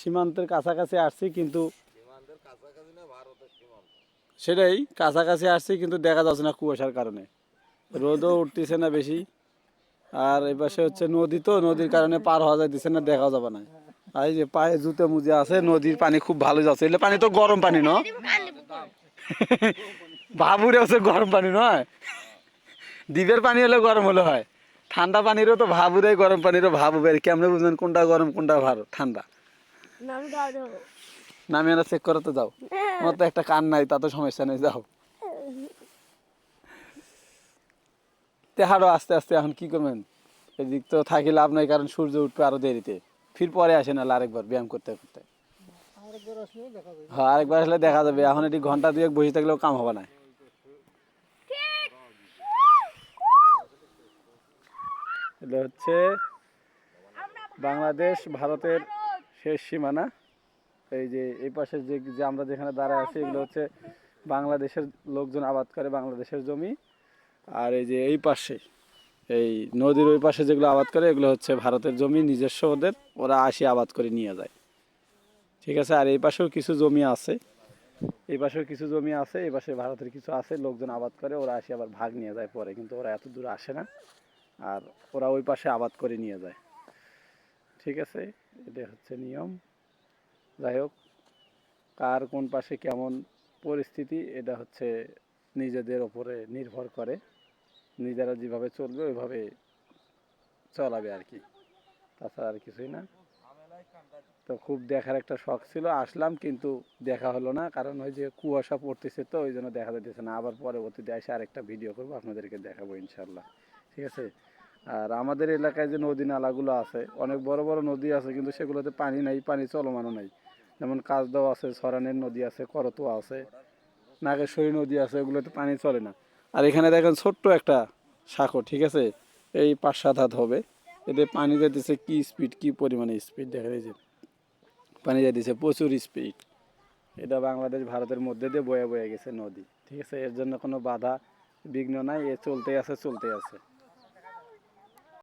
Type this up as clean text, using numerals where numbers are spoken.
সীমান্তের কাছাকাছি আসছি, কিন্তু সেটাই কাছাকাছি আসছি, কিন্তু দেখা যাচ্ছে না কুয়াশার কারণে। রোদও উঠতেছে না বেশি। আর এই পাশে হচ্ছে নদী, তো নদীর কারণে পার হওয়া যাইতেছে না, দেখা যাবে না। আর এই যে পায়ে জুতো মুজে আছে, নদীর পানি খুব ভালো যাচ্ছে। এলে পানি তো গরম পানি ন বাবুরে হচ্ছে গরম পানি নয়, দ্বীপের পানি হলে গরম হলে হয়। ঠান্ডা পানিরও তো ভাবুরে, গরম পানিরও ভাবু। কেমনে বুঝবেন কোনটা গরম কোনটা ভালো ঠান্ডা? নামি আনা চেক করতে যাও। আমার তো একটা কান নাই, তাতে সমস্যা নেই, যাও। তেহারো আস্তে আস্তে। এখন কি করবেন? এদিক তো থাকি লাভ নাই, কারণ সূর্য উঠবে আরো দেরিতে। ফির পরে আসে না আরেকবার ব্যায়াম করতে করতে। হ্যাঁ, আরেকবার আসলে দেখা যাবে। এখন এটি ঘন্টা দুয়েক বসে থাকলেও কাম হবে না। এটা হচ্ছে বাংলাদেশ ভারতের শেষ সীমানা। এই যে এই পাশে যে আমরা যেখানে দাঁড়ায় আছি, এগুলো হচ্ছে বাংলাদেশের লোকজন আবাদ করে, বাংলাদেশের জমি। আর এই যে এই পাশে, এই নদীর ওই পাশে যেগুলো আবাদ করে, এগুলো হচ্ছে ভারতের জমি, নিজস্ব ওদের। ওরা আসি আবাদ করে নিয়ে যায়। ঠিক আছে। আর এই পাশেও কিছু জমি আছে, এই পাশেও কিছু জমি আছে, এই পাশে ভারতের কিছু আছে, লোকজন আবাদ করে, ওরা আসি আবার ভাগ নিয়ে যায় পরে। কিন্তু ওরা এত দূর আসে না, আর ওরা ওই পাশে আবাদ করে নিয়ে যায়। ঠিক আছে, এটা হচ্ছে নিয়ম। যাই হোক, কার কোন পাশে কেমন পরিস্থিতি, এটা হচ্ছে নিজেদের ওপরে নির্ভর করে। নিজেরা যেভাবে চলবে ওইভাবে চলাবে আর কি, তাছাড়া আর কিছুই না। তো খুব দেখার একটা শখ ছিল, আসলাম, কিন্তু দেখা হলো না, কারণ ওই যে কুয়াশা পড়তেছে, তো ওই জন্য দেখা যাইতেছে না। আবার পরবর্তীতে এসে আরেকটা ভিডিও করবো, আপনাদেরকে দেখাবো ইনশাল্লাহ। ঠিক আছে। আর আমাদের এলাকায় যে নদী নালাগুলো আছে, অনেক বড় বড় নদী আছে, কিন্তু সেগুলোতে পানি নাই, পানি চলমানও নাই। যেমন কাজদাও আছে, সরানের নদী আছে, করতোয়া আছে, নাগেশ্বরী নদী আছে, ওগুলোতে পানি চলে না। আর এখানে দেখেন ছোট্ট একটা সাঁকো, ঠিক আছে, এই 5-7 হাত হবে। এতে পানি যাইতেছে কি স্পিড, কি পরিমাণে স্পিড দেখেন। এই যে পানি যাইতেছে প্রচুর স্পিড। এটা বাংলাদেশ ভারতের মধ্যে দিয়ে বয়ে বয়ে গেছে নদী। ঠিক আছে, এর জন্য কোনো বাধা বিঘ্ন নাই, এ চলতেই আছে চলতেই আছে।